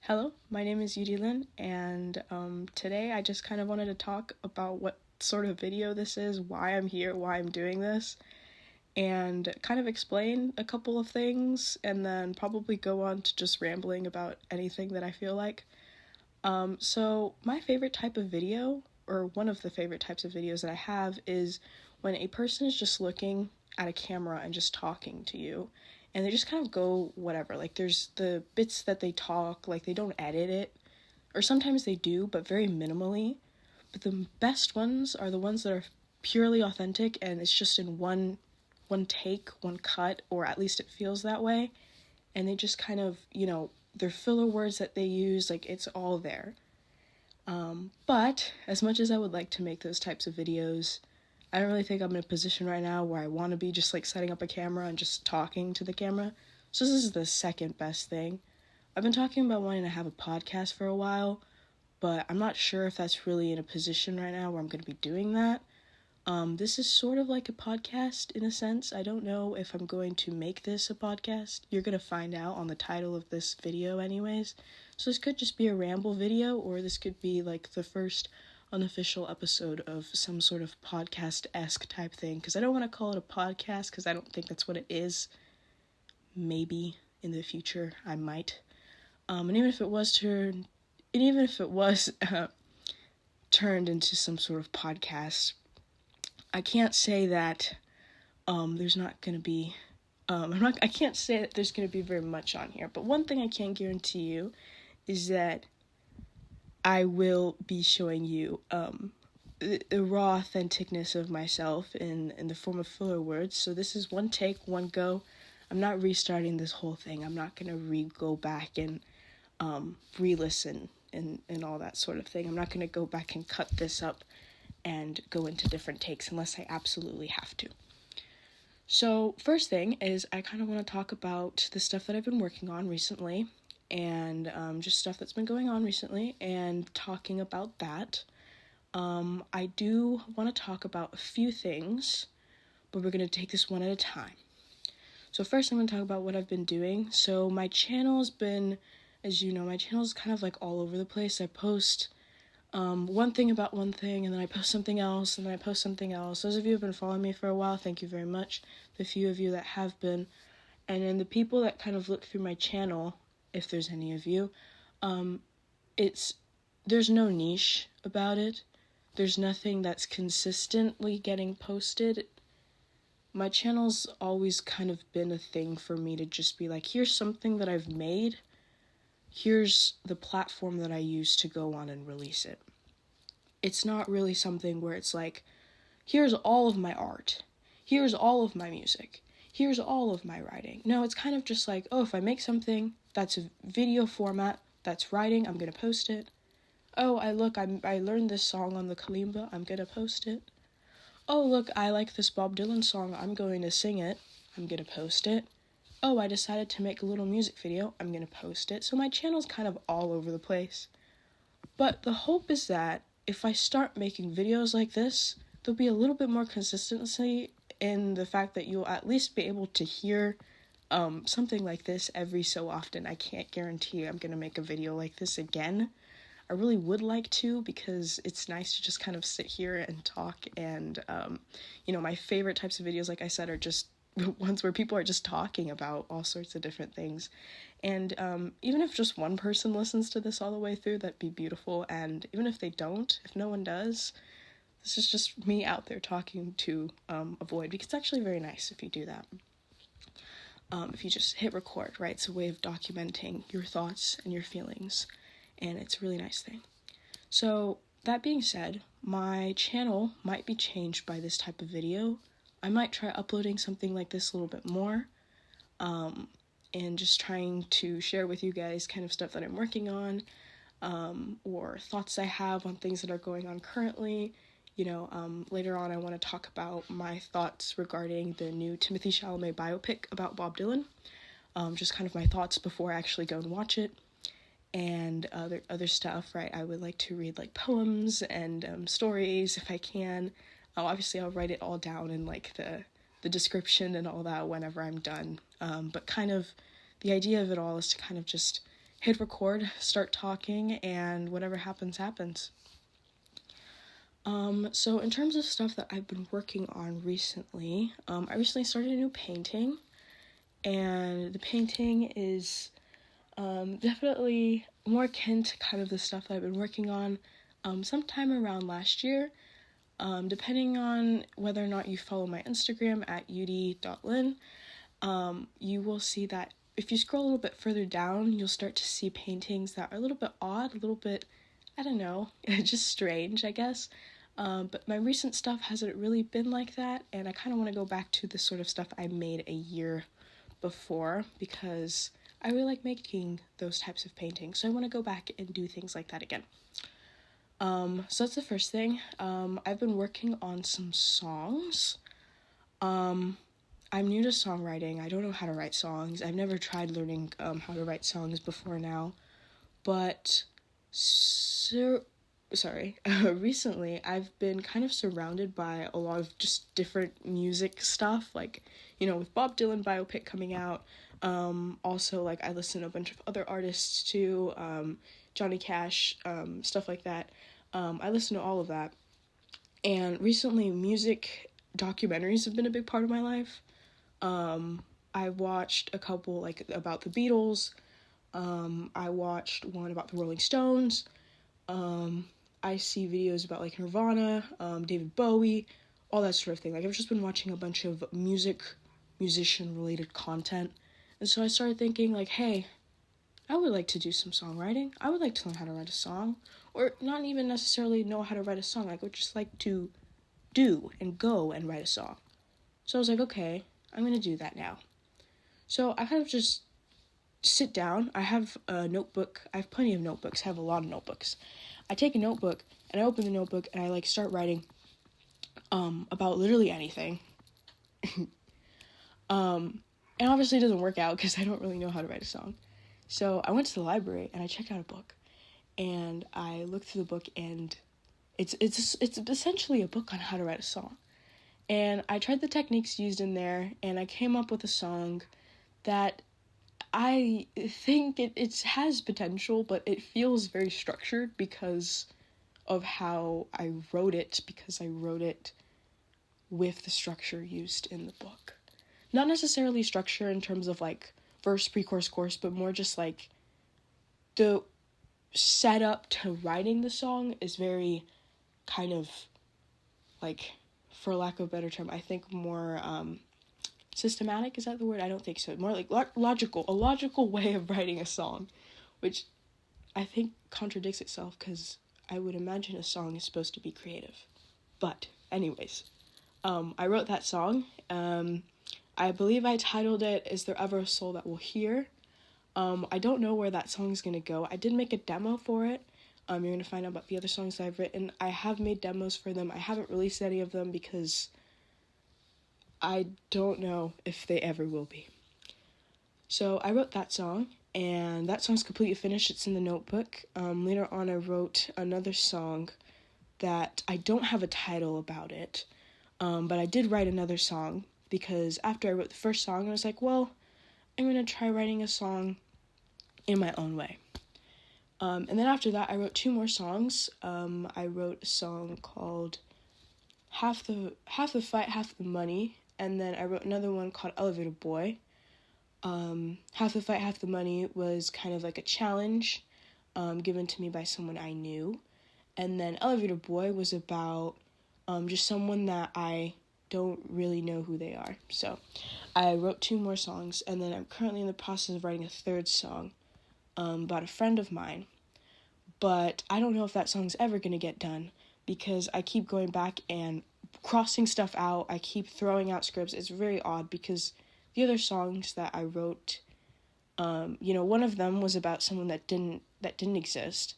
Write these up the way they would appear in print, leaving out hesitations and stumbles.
Hello, my name is Yudilin, and today I just kind of wanted to talk about what sort of video this is, why I'm here, why I'm doing this, and kind of explain a couple of things, and then probably go on to just rambling about anything that I feel like. So my favorite type of video, or one of the favorite types of videos that I have, is when a person is just looking at a camera and just talking to you, and they just kind of go whatever. Like, there's the bits that they talk, like they don't edit it, or sometimes they do, but very minimally. But the best ones are the ones that are purely authentic, and it's just in one take, one cut, or at least it feels that way. And they just kind of, their filler words that they use, like, it's all there. But as much as I would like to make those types of videos, I don't really think I'm in a position right now where I want to be just like setting up a camera and just talking to the camera. So this is the second best thing. I've been talking about wanting to have a podcast for a while, but I'm not sure if that's really in a position right now where I'm going to be doing that. This is sort of like a podcast in a sense. I don't know if I'm going to make this a podcast. You're going to find out on the title of this video anyways. So this could just be a ramble video, or this could be like the first unofficial episode of some sort of podcast-esque type thing, because I don't want to call it a podcast because I don't think that's what it is. Maybe in the future I might. And even if it was turned into some sort of podcast, I can't say that there's not going to be I can't say that there's going to be very much on here, but one thing I can guarantee you is that I will be showing you the raw authenticness of myself in the form of filler words. So this is one take, one go. I'm not restarting this whole thing. I'm not going to go back and re-listen and all that sort of thing. I'm not going to go back and cut this up and go into different takes unless I absolutely have to. So first thing is I kind of want to talk about the stuff that I've been working on recently, and just stuff that's been going on recently, and talking about that. I do want to talk about a few things, but we're going to take this one at a time. So first I'm going to talk about what I've been doing. So my channel has been, as you know, my channel is kind of like all over the place. I post one thing about one thing, and then I post something else, and then I post something else. Those of you who have been following me for a while, thank you very much. The few of you that have been, and then the people that kind of look through my channel, if there's any of you, there's no niche about it. There's nothing that's consistently getting posted. My channel's always kind of been a thing for me to just be like, here's something that I've made. Here's the platform that I use to go on and release it. It's not really something where it's like, here's all of my art. Here's all of my music. Here's all of my writing. No, it's kind of just like, oh, if I make something that's a video format, that's writing, I'm going to post it. Oh, I learned this song on the kalimba, I'm going to post it. Oh, look, I like this Bob Dylan song, I'm going to sing it, I'm going to post it. Oh, I decided to make a little music video, I'm going to post it. So my channel's kind of all over the place. But the hope is that if I start making videos like this, there'll be a little bit more consistency in the fact that you'll at least be able to hear something like this every so often. I can't guarantee I'm going to make a video like this again. I really would like to, because it's nice to just kind of sit here and talk, and my favorite types of videos, like I said, are just ones where people are just talking about all sorts of different things. And even if just one person listens to this all the way through, that'd be beautiful. And even if they don't, if no one does, this is just me out there talking to a void, because it's actually very nice if you do that. If you just hit record, right? It's a way of documenting your thoughts and your feelings, and it's a really nice thing. So that being said, my channel might be changed by this type of video. I might try uploading something like this a little bit more, and just trying to share with you guys kind of stuff that I'm working on, or thoughts I have on things that are going on currently. Later on I want to talk about my thoughts regarding the new Timothée Chalamet biopic about Bob Dylan, just kind of my thoughts before I actually go and watch it, and other stuff, right? I would like to read like poems and stories if I can. Obviously I'll write it all down in like the description and all that whenever I'm done, but kind of the idea of it all is to kind of just hit record, start talking, and whatever happens, happens. So in terms of stuff that I've been working on recently, I recently started a new painting, and the painting is definitely more akin to kind of the stuff that I've been working on sometime around last year. Depending on whether or not you follow my Instagram at ud.lin, you will see that if you scroll a little bit further down, you'll start to see paintings that are a little bit odd, a little bit, I don't know, just strange, I guess. But my recent stuff hasn't really been like that, and I kind of want to go back to the sort of stuff I made a year before, because I really like making those types of paintings, so I want to go back and do things like that again. So that's the first thing. I've been working on some songs. I'm new to songwriting. I don't know how to write songs. I've never tried learning how to write songs before now, but recently I've been kind of surrounded by a lot of just different music stuff, like, you know, with Bob Dylan biopic coming out. Also, like, I listen to a bunch of other artists too, Johnny Cash, stuff like that. I listen to all of that. And recently, music documentaries have been a big part of my life. I watched a couple, like, about the Beatles. I watched one about the Rolling Stones. I see videos about, like, Nirvana, David Bowie, all that sort of thing. Like, I've just been watching a bunch of musician-related content. And so I started thinking, like, hey, I would like to do some songwriting. I would like to learn how to write a song. Or not even necessarily know how to write a song. I would just like to do and go and write a song. So I was like, okay, I'm going to do that now. So I kind of just sit down. I have a notebook. I have plenty of notebooks. I have a lot of notebooks. I take a notebook, and I open the notebook, and I, like, start writing about literally anything. And obviously it doesn't work out because I don't really know how to write a song. So I went to the library, and I checked out a book. And I looked through the book, and it's essentially a book on how to write a song. And I tried the techniques used in there, and I came up with a song that I think it has potential, but it feels very structured because of how I wrote it, because I wrote it with the structure used in the book. Not necessarily structure in terms of, like, verse, pre-chorus, chorus, but more just, like, the setup to writing the song is very kind of, like, for lack of a better term, I think more systematic. Is that the word? I don't think so. More like logical, a logical way of writing a song, which I think contradicts itself because I would imagine a song is supposed to be creative. But anyways, I wrote that song. I believe I titled it "Is There Ever a Soul That Will Hear?" I don't know where that song's gonna go. I did make a demo for it. You're gonna find out about the other songs that I've written. I have made demos for them. I haven't released any of them because I don't know if they ever will be. So I wrote that song, and that song's completely finished. It's in the notebook. Later on, I wrote another song that I don't have a title about it, but I did write another song because after I wrote the first song, I was like, well, I'm going to try writing a song in my own way. And then after that, I wrote 2 more songs. I wrote a song called Half the Fight, Half the Money, and then I wrote another one called Elevator Boy. Half the Fight, Half the Money was kind of like a challenge given to me by someone I knew. And then Elevator Boy was about just someone that I don't really know who they are. So I wrote 2 more songs, and then I'm currently in the process of writing a 3rd song about a friend of mine. But I don't know if that song's ever going to get done because I keep going back and crossing stuff out. I keep throwing out scripts. It's very odd because the other songs that I wrote, one of them was about someone that didn't exist.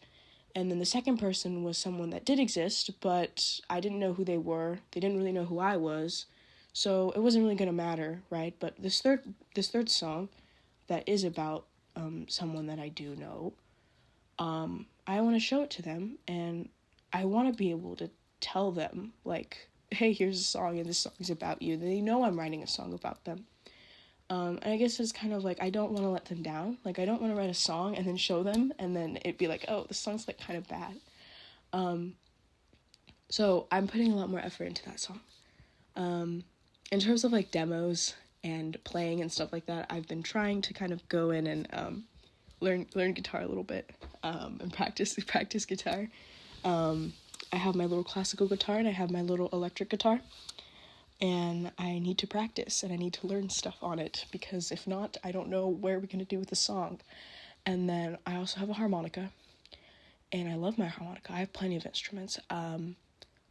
And then the second person was someone that did exist, but I didn't know who they were. They didn't really know who I was. So it wasn't really going to matter, right? But this third song that is about someone that I do know, I want to show it to them, and I want to be able to tell them, like, hey, here's a song, and this song is about you. They know I'm writing a song about them. And I guess it's kind of like, I don't want to let them down. Like, I don't want to write a song and then show them, and then it'd be like, oh, the song's, like, kind of bad. So I'm putting a lot more effort into that song. In terms of, like, demos and playing and stuff like that, I've been trying to kind of go in and learn guitar a little bit, and practice guitar. I have my little classical guitar and I have my little electric guitar, and I need to practice and I need to learn stuff on it, because if not, I don't know where we're gonna do with the song. And then I also have a harmonica, and I love my harmonica. I have plenty of instruments,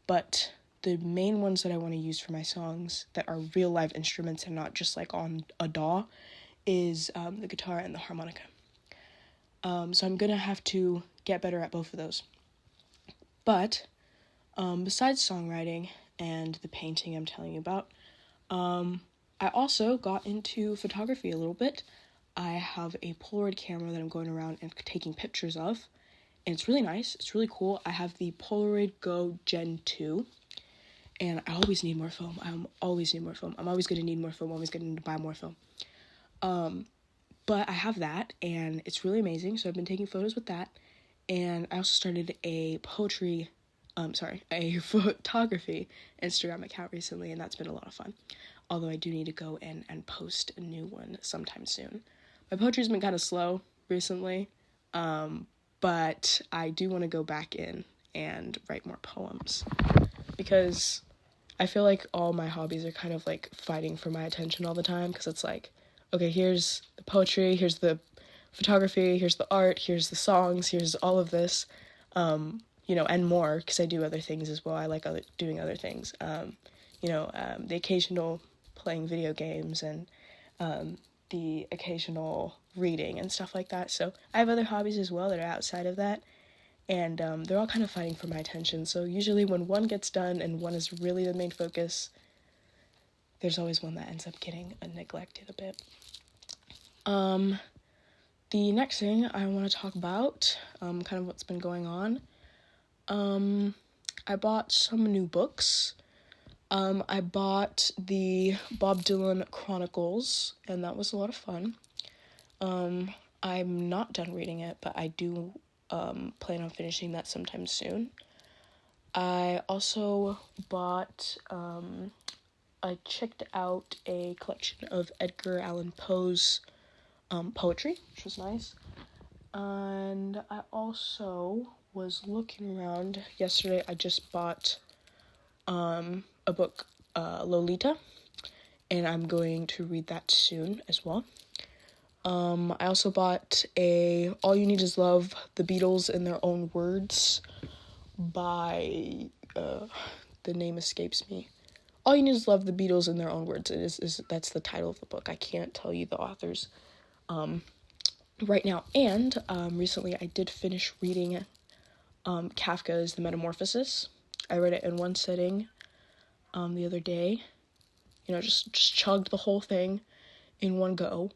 but the main ones that I want to use for my songs that are real live instruments and not just like on a DAW is the guitar and the harmonica. So I'm gonna have to get better at both of those. But besides songwriting and the painting I'm telling you about, I also got into photography a little bit. I have a Polaroid camera that I'm going around and taking pictures of, and it's really nice. It's really cool. I have the Polaroid Go Gen 2, and I always need more film. I'm always going to need more film. I'm always going to need to buy more film. But I have that, and it's really amazing. So I've been taking photos with that, and I also started a photography Instagram account recently, and that's been a lot of fun. Although I do need to go in and post a new one sometime soon. My poetry's been kind of slow recently, but I do want to go back in and write more poems, because I feel like all my hobbies are kind of like fighting for my attention all the time, because it's like, okay, here's the poetry, here's the photography, here's the art, here's the songs, here's all of this, and more, because I do other things as well. I like doing other things, the occasional playing video games and the occasional reading and stuff like that. So I have other hobbies as well that are outside of that, and they're all kind of fighting for my attention. So usually when one gets done and one is really the main focus, there's always one that ends up getting neglected a bit. The next thing I want to talk about, kind of what's been going on. I bought some new books. I bought the Bob Dylan Chronicles, and that was a lot of fun. I'm not done reading it, but I do plan on finishing that sometime soon. I also bought, I checked out a collection of Edgar Allan Poe's poetry, which was nice. And I also was looking around yesterday. I just bought a book, Lolita, and I'm going to read that soon as well. I also bought All You Need Is Love, The Beatles in Their Own Words by, the name escapes me. All You Need Is Love, The Beatles in Their Own Words. That's the title of the book. I can't tell you the authors right now. And recently I did finish reading Kafka's The Metamorphosis. I read it in one sitting the other day. Just chugged the whole thing in one go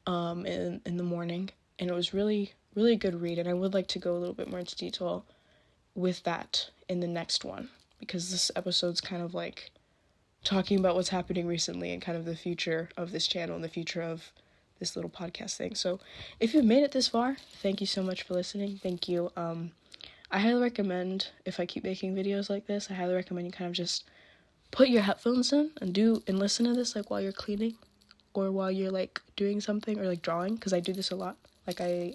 in the morning, and it was really, really a good read, and I would like to go a little bit more into detail with that in the next one, because this episode's kind of like talking about what's happening recently and kind of the future of this channel and the future of this little podcast thing. So if you've made it this far, thank you so much for listening. Thank you. I highly recommend, if I keep making videos like this, I highly recommend you kind of just put your headphones in and listen to this like while you're cleaning or while you're like doing something or like drawing, because I do this a lot. Like I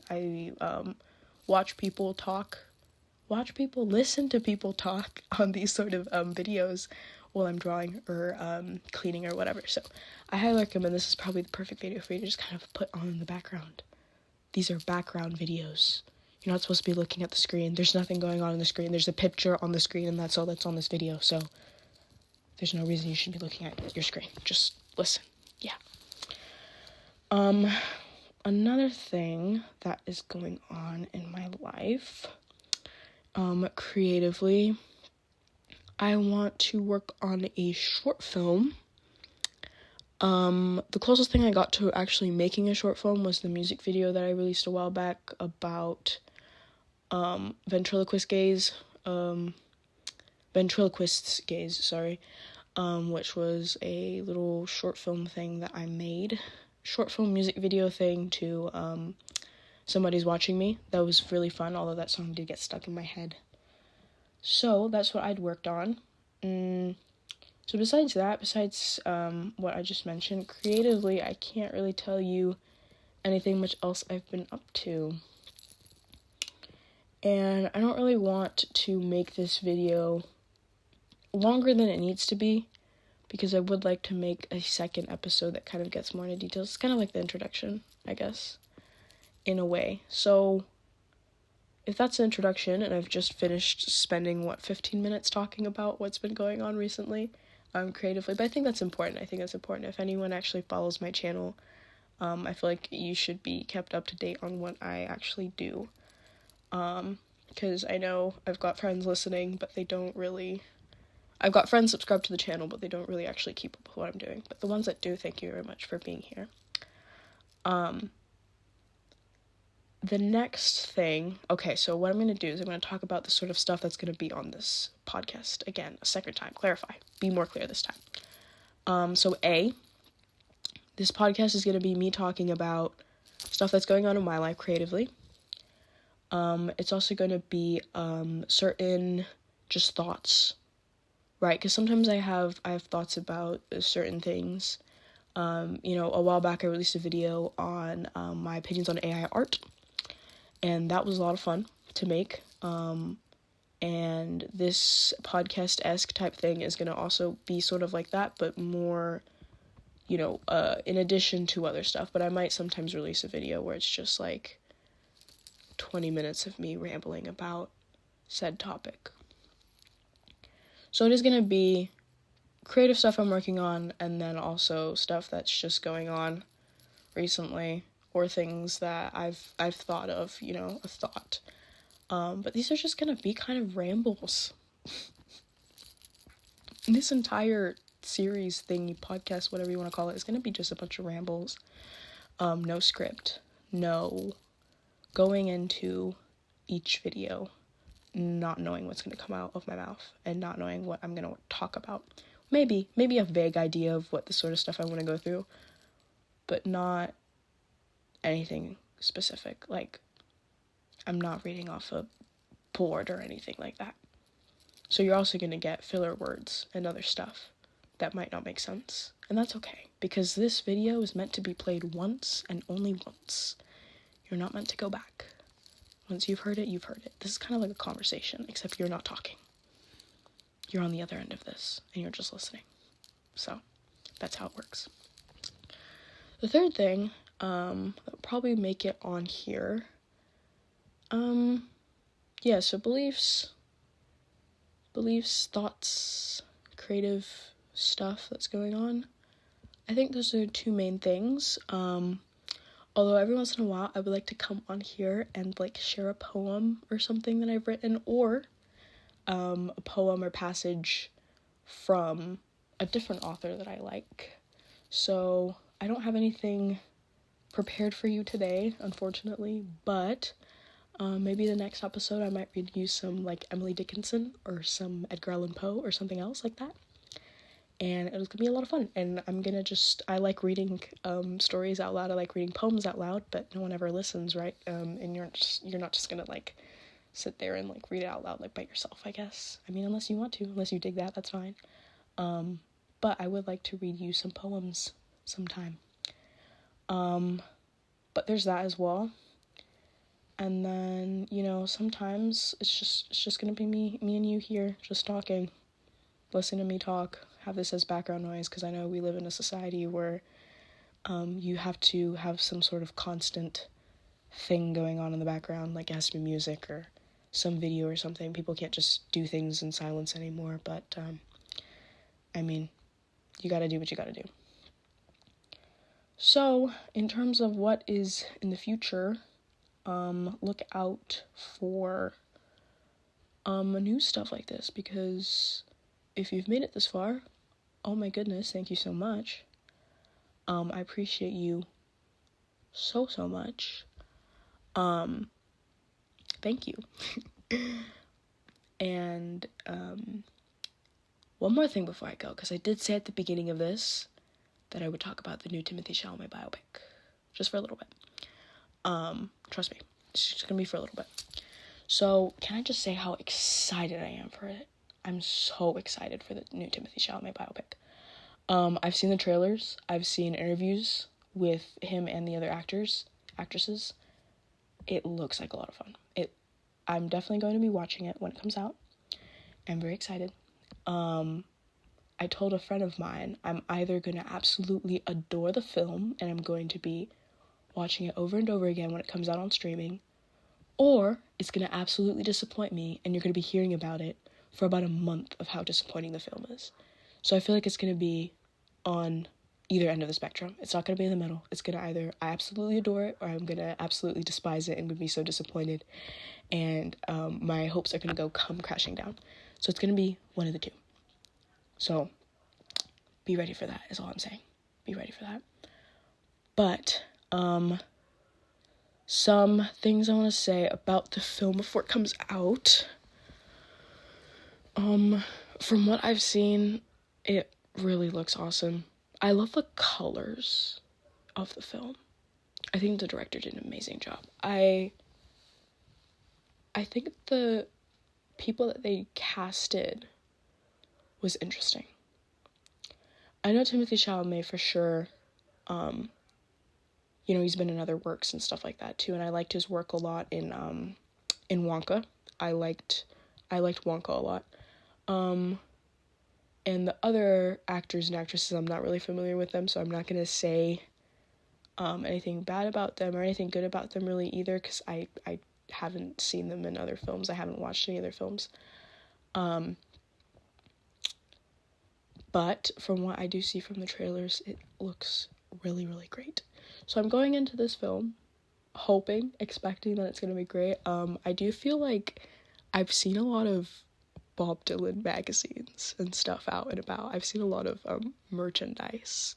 listen to people talk on these sort of videos while I'm drawing or cleaning or whatever. So I highly recommend. This is probably the perfect video for you to just kind of put on in the background. These are background videos. You're not supposed to be looking at the screen. There's nothing going on the screen. There's a picture on the screen, and that's all that's on this video. So there's no reason you should be looking at your screen. Just listen. Yeah. Another thing that is going on in my life, creatively, I want to work on a short film. The closest thing I got to actually making a short film was the music video that I released a while back about ventriloquist's gaze, which was a little short film thing that I made. short film music video thing to Somebody's Watching Me. That was really fun, although that song did get stuck in my head. So that's what I'd worked on. So besides what I just mentioned, creatively, I can't really tell you anything much else I've been up to. And I don't really want to make this video longer than it needs to be, because I would like to make a second episode that kind of gets more into details. It's kind of like the introduction, I guess, in a way. So if that's the introduction, and I've just finished spending, 15 minutes talking about what's been going on recently, creatively, but I think that's important. If anyone actually follows my channel, I feel like you should be kept up to date on what I actually do. Because I know I've got friends listening, but I've got friends subscribed to the channel, but they don't really actually keep up with what I'm doing. But the ones that do, thank you very much for being here. The next thing, okay, so what I'm going to do is I'm going to talk about the sort of stuff that's going to be on this podcast. Again, a second time, clarify, be more clear this time. So this podcast is going to be me talking about stuff that's going on in my life creatively. It's also going to be certain just thoughts, right? Because sometimes I have thoughts about certain things. A while back I released a video on my opinions on AI art, and that was a lot of fun to make. And this podcast-esque type thing is going to also be sort of like that, but more, in addition to other stuff. But I might sometimes release a video where it's just like 20 minutes of me rambling about said topic. So it is going to be creative stuff I'm working on, and then also stuff that's just going on recently, or things that I've thought of, a thought. But these are just going to be kind of rambles. This entire series thingy, podcast, whatever you want to call it, is going to be just a bunch of rambles. No script. No going into each video not knowing what's going to come out of my mouth and not knowing what I'm going to talk about. Maybe a vague idea of what the sort of stuff I want to go through, but not anything specific. Like, I'm not reading off a board or anything like that. So you're also going to get filler words and other stuff that might not make sense. And that's okay, because this video is meant to be played once and only once. You're not meant to go back. Once you've heard it, you've heard it. This is kind of like a conversation, except you're not talking. You're on the other end of this, and you're just listening. So, that's how it works. The third thing, that'll probably make it on here. So beliefs, thoughts, creative stuff that's going on. I think those are two main things. Although every once in a while, I would like to come on here and, share a poem or something that I've written, or a poem or passage from a different author that I like. So, I don't have anything prepared for you today, unfortunately, but maybe the next episode I might read you some, Emily Dickinson or some Edgar Allan Poe or something else like that. And it was gonna be a lot of fun, and I like reading stories out loud. I like reading poems out loud, but no one ever listens, right? And you're not just gonna sit there and read it out loud by yourself, I guess. I mean, unless you want to, unless you dig that, that's fine. But I would like to read you some poems sometime. But there's that as well. And then, sometimes it's just gonna be me and you here, just talking. Listen to me talk, have this as background noise, because I know we live in a society where you have to have some sort of constant thing going on in the background, it has to be music or some video or something. People can't just do things in silence anymore, but, you gotta do what you gotta do. So, in terms of what is in the future, look out for new stuff like this, because if you've made it this far, oh my goodness, thank you so much. I appreciate you so much. Thank you. And one more thing before I go, because I did say at the beginning of this that I would talk about the new Timothée Chalamet biopic. Just for a little bit. Trust me. It's just gonna be for a little bit. So, can I just say how excited I am for it? I'm so excited for the new Timothée Chalamet biopic. I've seen the trailers. I've seen interviews with him and the other actresses. It looks like a lot of fun. I'm definitely going to be watching it when it comes out. I'm very excited. I told a friend of mine I'm either going to absolutely adore the film and I'm going to be watching it over and over again when it comes out on streaming, or it's going to absolutely disappoint me and you're going to be hearing about it for about a month of how disappointing the film is. So I feel like it's going to be on either end of the spectrum. It's not going to be in the middle. It's going to either I absolutely adore it or I'm going to absolutely despise it and would be so disappointed and my hopes are going to come crashing down. So it's going to be one of the two. So be ready for that is all I'm saying. Be ready for that. But some things I want to say about the film before it comes out. From what I've seen, it really looks awesome. I love the colors of the film. I think the director did an amazing job. I think the people that they casted was interesting. I know Timothée Chalamet for sure. He's been in other works and stuff like that too, and I liked his work a lot in Wonka. I liked Wonka a lot. And the other actors and actresses, I'm not really familiar with them, so I'm not gonna say anything bad about them or anything good about them really either, because I haven't seen them in other films. I haven't watched any other films. But from what I do see from the trailers, it looks really, really great. So I'm going into this film expecting that it's going to be great. I do feel like I've seen a lot of Bob Dylan magazines and stuff out and about. I've seen a lot of merchandise.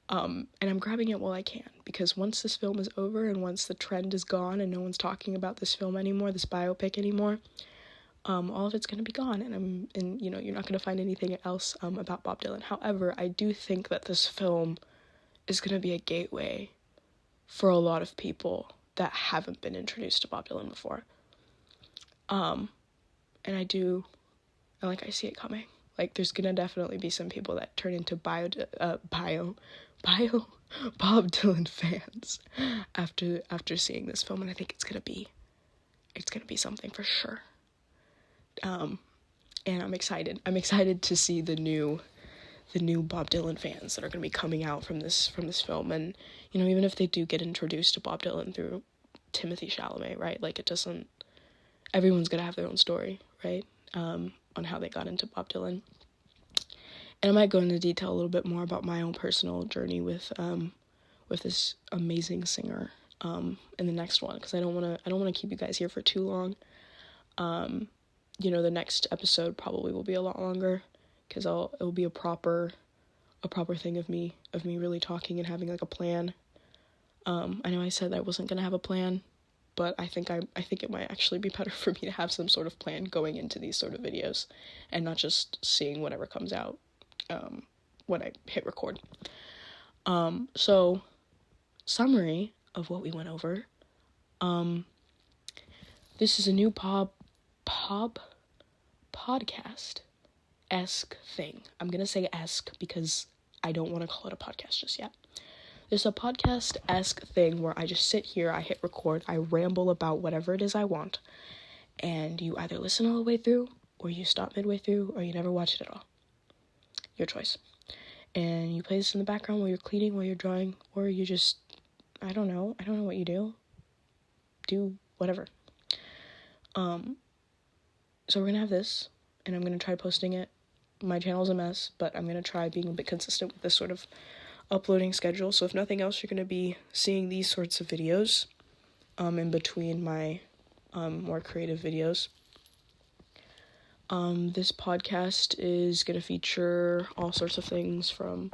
And I'm grabbing it while I can, because once this film is over and once the trend is gone and no one's talking about this film anymore, this biopic anymore, all of it's going to be gone, and you're not going to find anything else about Bob Dylan. However, I do think that this film is going to be a gateway for a lot of people that haven't been introduced to Bob Dylan before. And I see it coming. Like, there's going to definitely be some people that turn into Bob Dylan fans after seeing this film, and I think it's going to be something for sure. And I'm excited. I'm excited to see the new Bob Dylan fans that are going to be coming out from this film. And, even if they do get introduced to Bob Dylan through Timothée Chalamet, right? Like, everyone's going to have their own story, right? On how they got into Bob Dylan. And I might go into detail a little bit more about my own personal journey with this amazing singer, in the next one, because I don't want to keep you guys here for too long. The next episode probably will be a lot longer, because it'll be a proper thing of me really talking and having like a plan. I know I said I wasn't gonna have a plan, but I think it might actually be better for me to have some sort of plan going into these sort of videos, and not just seeing whatever comes out when I hit record. So summary of what we went over. This is a new podcast-esque thing. I'm gonna say esque because I don't want to call it a podcast just yet. There's a podcast-esque thing where I just sit here, I hit record, I ramble about whatever it is I want, and you either listen all the way through, or you stop midway through, or you never watch it at all. Your choice. And you play this in the background while you're cleaning, while you're drawing, or you just, I don't know what you do. Do whatever. So we're gonna have this, and I'm gonna try posting it. My channel's a mess, but I'm gonna try being a bit consistent with this sort of uploading schedule. So if nothing else, you're gonna be seeing these sorts of videos, in between my, more creative videos. This podcast is gonna feature all sorts of things, from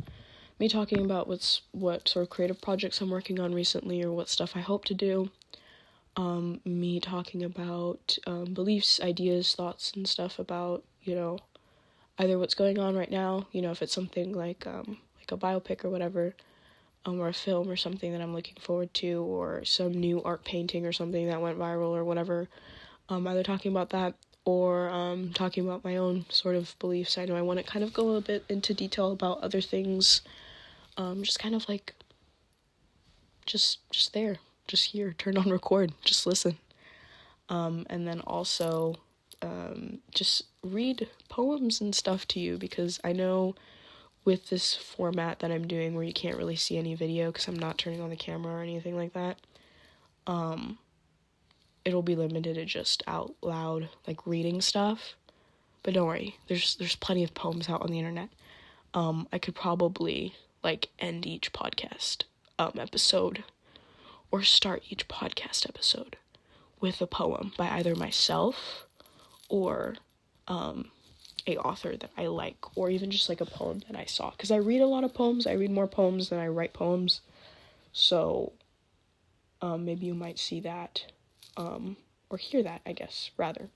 me talking about what sort of creative projects I'm working on recently, or what stuff I hope to do. Me talking about beliefs, ideas, thoughts, and stuff about, either what's going on right now, if it's something like like a biopic or whatever, or a film or something that I'm looking forward to, or some new art painting or something that went viral or whatever, either talking about that or talking about my own sort of beliefs. I know I want to kind of go a bit into detail about other things, just kind of like just there, just here, turn on record, just listen. And then also just read poems and stuff to you, because I know with this format that I'm doing where you can't really see any video because I'm not turning on the camera or anything like that, it'll be limited to just out loud, like, reading stuff. But don't worry, there's plenty of poems out on the internet. I could probably, like, end each podcast episode, or start each podcast episode with a poem by either myself or a author that I like, or even just like a poem that I saw, because I read a lot of poems. I read more poems than I write poems, so maybe you might see that or hear that, I guess, rather,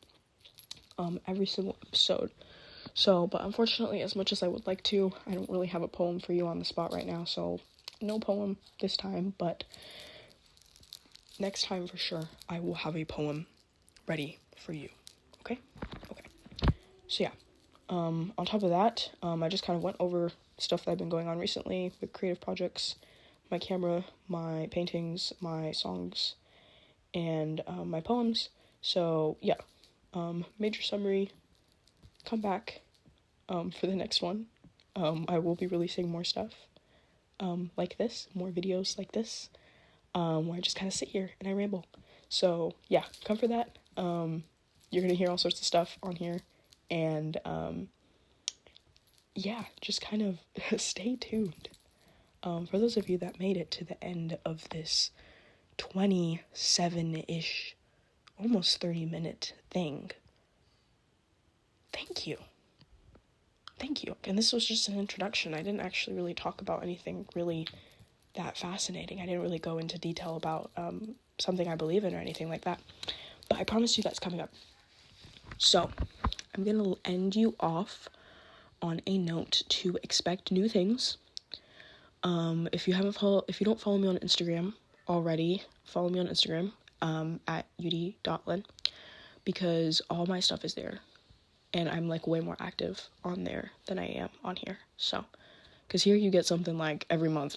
every single episode. So, but unfortunately, as much as I would like to, I don't really have a poem for you on the spot right now, so no poem this time, but next time for sure I will have a poem ready for you. Okay, so yeah, on top of that, I just kind of went over stuff that I've been going on recently with creative projects, my camera, my paintings, my songs, and my poems. So yeah, major summary, come back for the next one. I will be releasing more stuff like this, more videos like this, where I just kind of sit here and I ramble. So yeah, come for that. You're gonna hear all sorts of stuff on here, and yeah, just kind of stay tuned. For those of you that made it to the end of this 27-ish, almost 30-minute thing, thank you. And this was just an introduction. I didn't actually really talk about anything really that fascinating. I didn't really go into detail about something I believe in or anything like that, but I promise you that's coming up. So I'm gonna end you off on a note to expect new things. If you don't follow me on Instagram already, follow me on Instagram at ud.lin, because all my stuff is there, and I'm like way more active on there than I am on here. So, because here you get something like every month.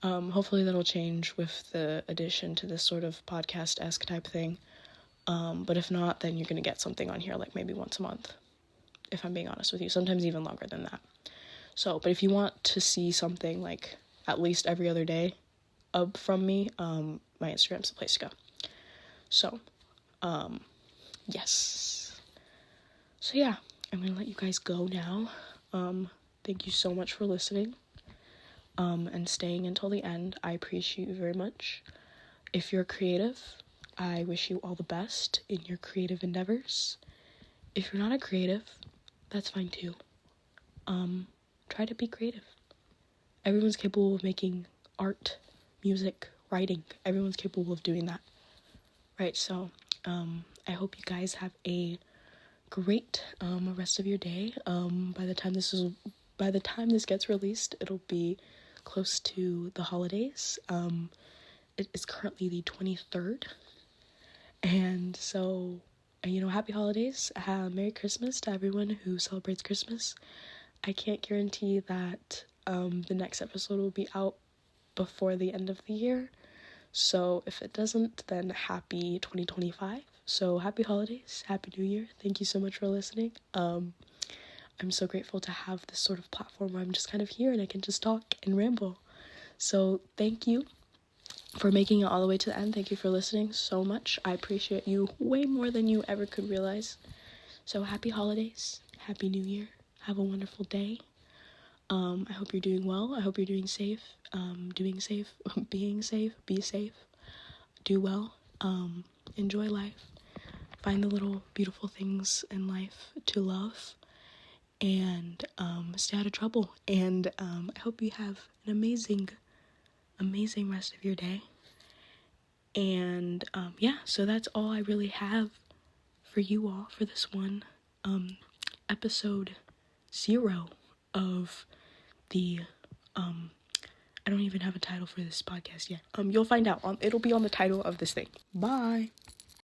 Hopefully that'll change with the addition to this sort of podcast-esque type thing. But if not, then you're gonna get something on here like maybe once a month, if I'm being honest with you, sometimes even longer than that. So, but if you want to see something like at least every other day from me, my Instagram's the place to go. So, yes. So yeah, I'm gonna let you guys go now. Thank you so much for listening, and staying until the end. I appreciate you very much. If you're creative, I wish you all the best in your creative endeavors. If you're not a creative, that's fine too. Try to be creative. Everyone's capable of making art, music, writing. Everyone's capable of doing that. Right, so I hope you guys have a great rest of your day. By the time this gets released, it'll be close to the holidays. It is currently the 23rd. And so, happy holidays. Merry Christmas to everyone who celebrates Christmas. I can't guarantee that the next episode will be out before the end of the year. So if it doesn't, then happy 2025. So happy holidays, happy new year. Thank you so much for listening. I'm so grateful to have this sort of platform where I'm just kind of here and I can just talk and ramble. So thank you for making it all the way to the end. Thank you for listening so much. I appreciate you way more than you ever could realize. So happy holidays, happy new year. Have a wonderful day. I hope you're doing well. I hope you're being safe, be safe, do well, enjoy life, find the little beautiful things in life to love, and stay out of trouble. And I hope you have an amazing rest of your day. And so that's all I really have for you all for this one episode 0 of the, I don't even have a title for this podcast yet. You'll find out. It'll be on the title of this thing. Bye.